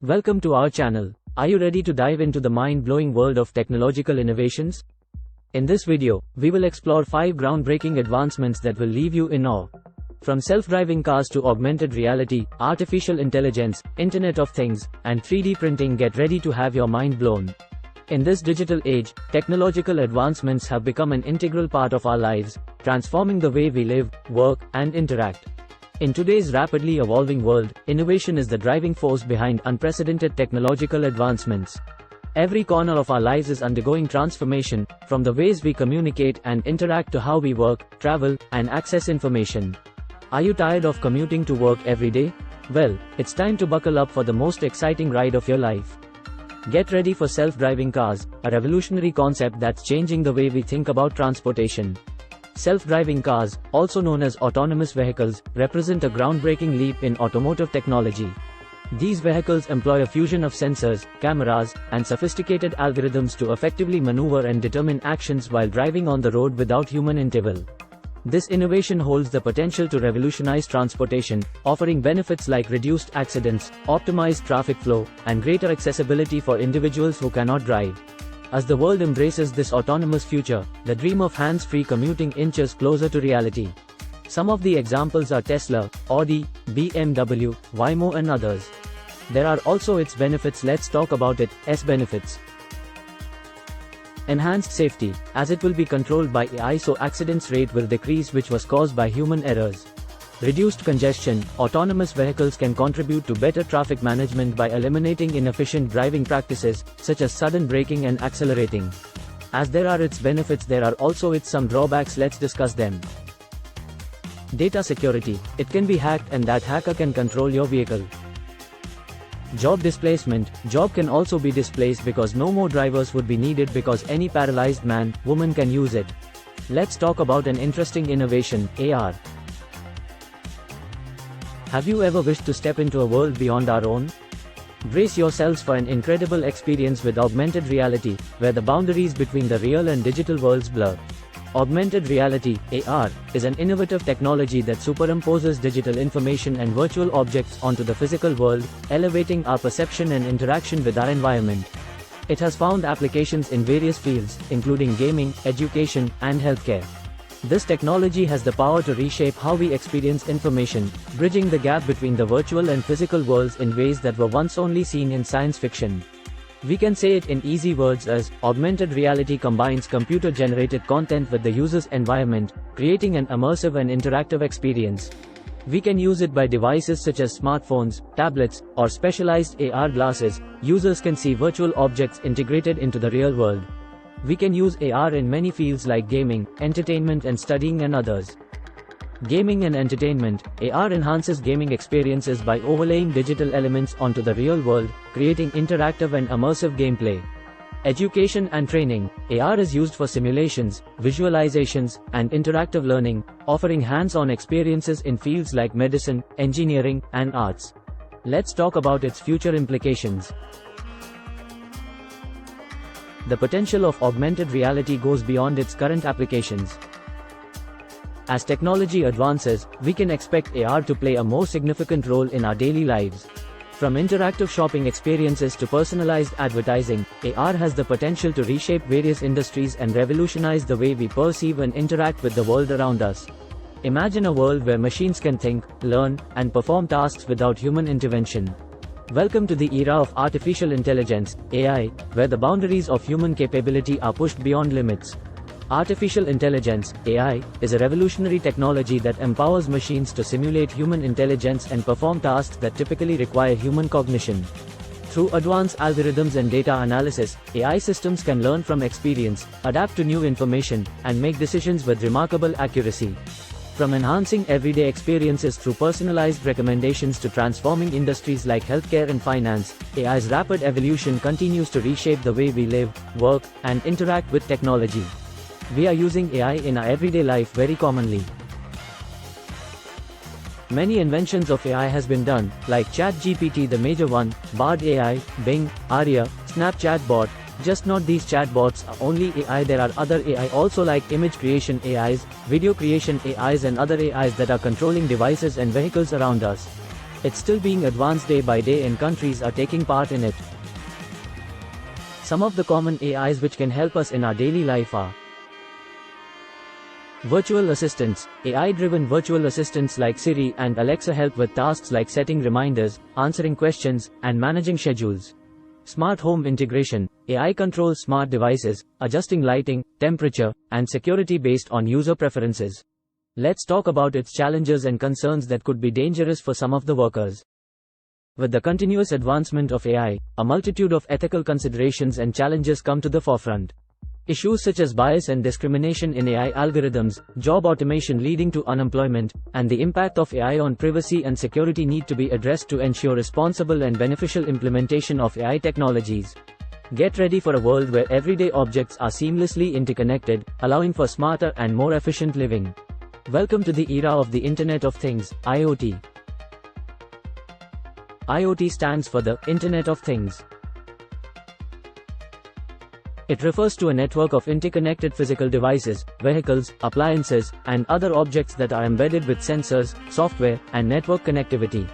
Welcome to our channel. Are you ready to dive into the mind-blowing world of technological innovations? In this video, we will explore 5 groundbreaking advancements that will leave you in awe. From self-driving cars to augmented reality, artificial intelligence, Internet of Things, and 3D printing, get ready to have your mind blown. In this digital age, technological advancements have become an integral part of our lives, transforming the way we live, work, and interact. In today's rapidly evolving world, innovation is the driving force behind unprecedented technological advancements. Every corner of our lives is undergoing transformation, from the ways we communicate and interact to how we work, travel, and access information. Are you tired of commuting to work every day? Well, it's time to buckle up for the most exciting ride of your life. Get ready for self-driving cars, a revolutionary concept that's changing the way we think about transportation. Self-driving cars, also known as autonomous vehicles, represent a groundbreaking leap in automotive technology. These vehicles employ a fusion of sensors, cameras, and sophisticated algorithms to effectively maneuver and determine actions while driving on the road without human intervention. This innovation holds the potential to revolutionize transportation, offering benefits like reduced accidents, optimized traffic flow, and greater accessibility for individuals who cannot drive. As the world embraces this autonomous future, the dream of hands-free commuting inches closer to reality. Some of the examples are Tesla, Audi, BMW, Waymo, and others. There are also its benefits. Let's talk about its benefits. Enhanced safety, as it will be controlled by AI, so accidents rate will decrease, which was caused by human errors. Reduced congestion, autonomous vehicles can contribute to better traffic management by eliminating inefficient driving practices, such as sudden braking and accelerating. As there are its benefits, there are also some drawbacks. Let's discuss them. Data security, it can be hacked and that hacker can control your vehicle. Job displacement, job can also be displaced because no more drivers would be needed because any paralyzed man, woman can use it. Let's talk about an interesting innovation, AR. Have you ever wished to step into a world beyond our own? Brace yourselves for an incredible experience with augmented reality, where the boundaries between the real and digital worlds blur. Augmented reality, AR, is an innovative technology that superimposes digital information and virtual objects onto the physical world, elevating our perception and interaction with our environment. It has found applications in various fields, including gaming, education, and healthcare. This technology has the power to reshape how we experience information, bridging the gap between the virtual and physical worlds in ways that were once only seen in science fiction. We can say it in easy words as, augmented reality combines computer-generated content with the user's environment, creating an immersive and interactive experience. We can use it by devices such as smartphones, tablets, or specialized AR glasses. Users can see virtual objects integrated into the real world. We can use AR in many fields like gaming, entertainment, and studying, and others. Gaming and entertainment, AR enhances gaming experiences by overlaying digital elements onto the real world, creating interactive and immersive gameplay. Education and training, AR is used for simulations, visualizations, and interactive learning, offering hands-on experiences in fields like medicine, engineering, and arts. Let's talk about its future implications. The potential of augmented reality goes beyond its current applications. As technology advances, we can expect AR to play a more significant role in our daily lives. From interactive shopping experiences to personalized advertising, AR has the potential to reshape various industries and revolutionize the way we perceive and interact with the world around us. Imagine a world where machines can think, learn, and perform tasks without human intervention. Welcome to the era of artificial intelligence, AI, where the boundaries of human capability are pushed beyond limits. Artificial intelligence, AI, is a revolutionary technology that empowers machines to simulate human intelligence and perform tasks that typically require human cognition. Through advanced algorithms and data analysis, AI systems can learn from experience, adapt to new information, and make decisions with remarkable accuracy. From enhancing everyday experiences through personalized recommendations to transforming industries like healthcare and finance, AI's rapid evolution continues to reshape the way we live, work, and interact with technology. We are using AI in our everyday life very commonly. Many inventions of AI has been done, like ChatGPT, the major one, Bard AI, Bing, Arya, Snapchat bot. Just not these chatbots are only AI, there are other AI also like image creation AIs, video creation AIs, and other AIs that are controlling devices and vehicles around us. It's still being advanced day by day and countries are taking part in it. Some of the common AIs which can help us in our daily life are virtual assistants. AI-driven virtual assistants like Siri and Alexa help with tasks like setting reminders, answering questions, and managing schedules. Smart home integration. AI controls smart devices, adjusting lighting, temperature, and security based on user preferences. Let's talk about its challenges and concerns that could be dangerous for some of the workers. With the continuous advancement of AI, a multitude of ethical considerations and challenges come to the forefront. Issues such as bias and discrimination in AI algorithms, job automation leading to unemployment, and the impact of AI on privacy and security need to be addressed to ensure responsible and beneficial implementation of AI technologies. Get ready for a world where everyday objects are seamlessly interconnected, allowing for smarter and more efficient living. Welcome to the era of the Internet of Things, IoT. IoT stands for the Internet of Things. It refers to a network of interconnected physical devices, vehicles, appliances, and other objects that are embedded with sensors, software, and network connectivity.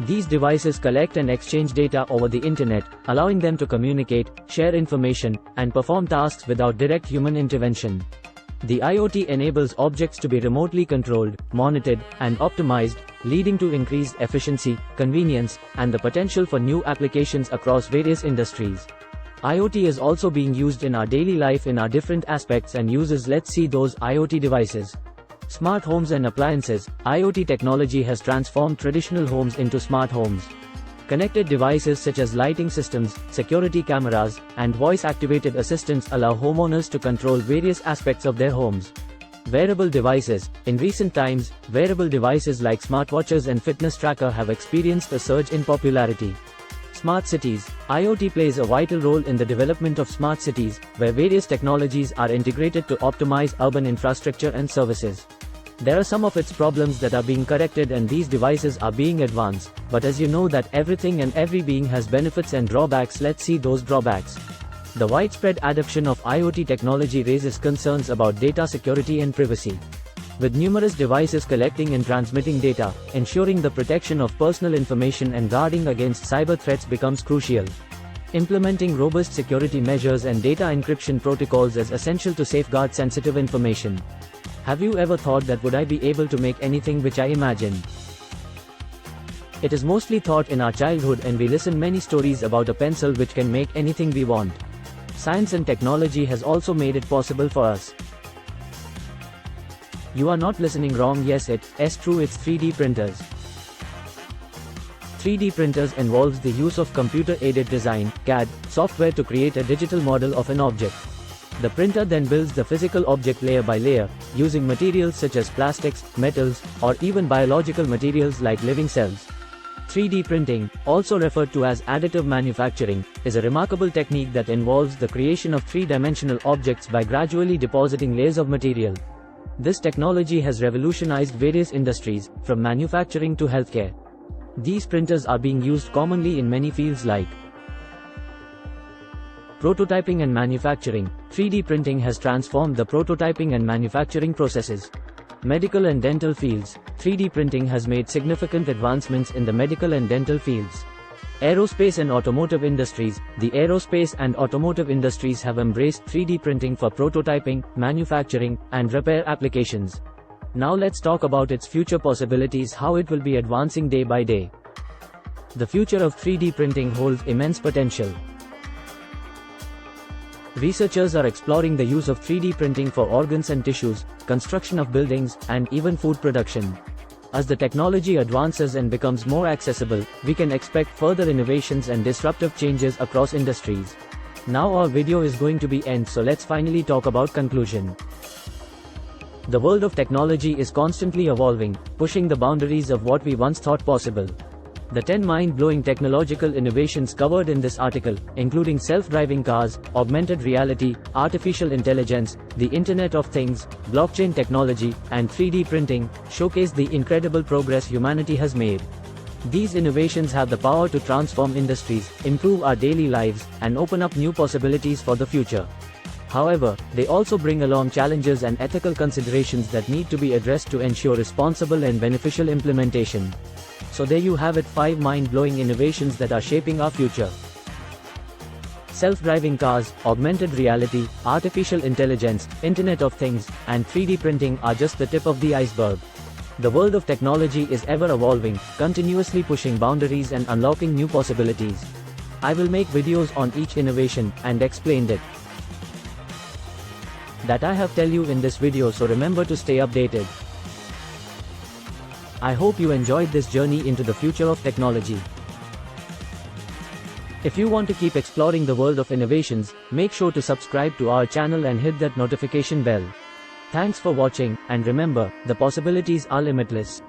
These devices collect and exchange data over the Internet, allowing them to communicate, share information, and perform tasks without direct human intervention. The IoT enables objects to be remotely controlled, monitored, and optimized, leading to increased efficiency, convenience, and the potential for new applications across various industries. IoT is also being used in our daily life in our different aspects and uses. Let's see those IoT devices. Smart homes and appliances. IoT technology has transformed traditional homes into smart homes. Connected devices such as lighting systems, security cameras, and voice-activated assistants allow homeowners to control various aspects of their homes. Wearable devices. In recent times, wearable devices like smartwatches and fitness tracker have experienced a surge in popularity. Smart cities. IoT plays a vital role in the development of smart cities, where various technologies are integrated to optimize urban infrastructure and services. There are some of its problems that are being corrected and these devices are being advanced, but as you know that everything and every being has benefits and drawbacks. Let's see those drawbacks. The widespread adoption of IoT technology raises concerns about data security and privacy. With numerous devices collecting and transmitting data, ensuring the protection of personal information and guarding against cyber threats becomes crucial. Implementing robust security measures and data encryption protocols is essential to safeguard sensitive information. Have you ever thought that would I be able to make anything which I imagine? It is mostly thought in our childhood and we listen many stories about a pencil which can make anything we want. Science and technology has also made it possible for us. You are not listening wrong. Yes, it's true. It's 3D printers. 3D printers involves the use of computer-aided design, CAD, software to create a digital model of an object. The printer then builds the physical object layer by layer, using materials such as plastics, metals, or even biological materials like living cells. 3D printing, also referred to as additive manufacturing, is a remarkable technique that involves the creation of three-dimensional objects by gradually depositing layers of material. This technology has revolutionized various industries, from manufacturing to healthcare. These printers are being used commonly in many fields like prototyping and manufacturing. 3D printing has transformed the prototyping and manufacturing processes. Medical and dental fields. 3D printing has made significant advancements in the medical and dental fields. Aerospace and automotive industries. The aerospace and automotive industries have embraced 3D printing for prototyping, manufacturing, and repair applications. Now let's talk about its future possibilities, how it will be advancing day by day. The future of 3D printing holds immense potential. Researchers are exploring the use of 3D printing for organs and tissues, construction of buildings, and even food production. As the technology advances and becomes more accessible, we can expect further innovations and disruptive changes across industries. Now our video is going to be end, so let's finally talk about conclusion. The world of technology is constantly evolving, pushing the boundaries of what we once thought possible. The 10 mind-blowing technological innovations covered in this article, including self-driving cars, augmented reality, artificial intelligence, the Internet of Things, blockchain technology, and 3D printing, showcase the incredible progress humanity has made. These innovations have the power to transform industries, improve our daily lives, and open up new possibilities for the future. However, they also bring along challenges and ethical considerations that need to be addressed to ensure responsible and beneficial implementation. So there you have it, 5 mind-blowing innovations that are shaping our future. Self-driving cars, augmented reality, artificial intelligence, Internet of Things, and 3D printing are just the tip of the iceberg. The world of technology is ever evolving, continuously pushing boundaries and unlocking new possibilities. I will make videos on each innovation and explain it that I have tell you in this video, so remember to stay updated. I hope you enjoyed this journey into the future of technology. If you want to keep exploring the world of innovations, make sure to subscribe to our channel and hit that notification bell. Thanks for watching, and remember, the possibilities are limitless.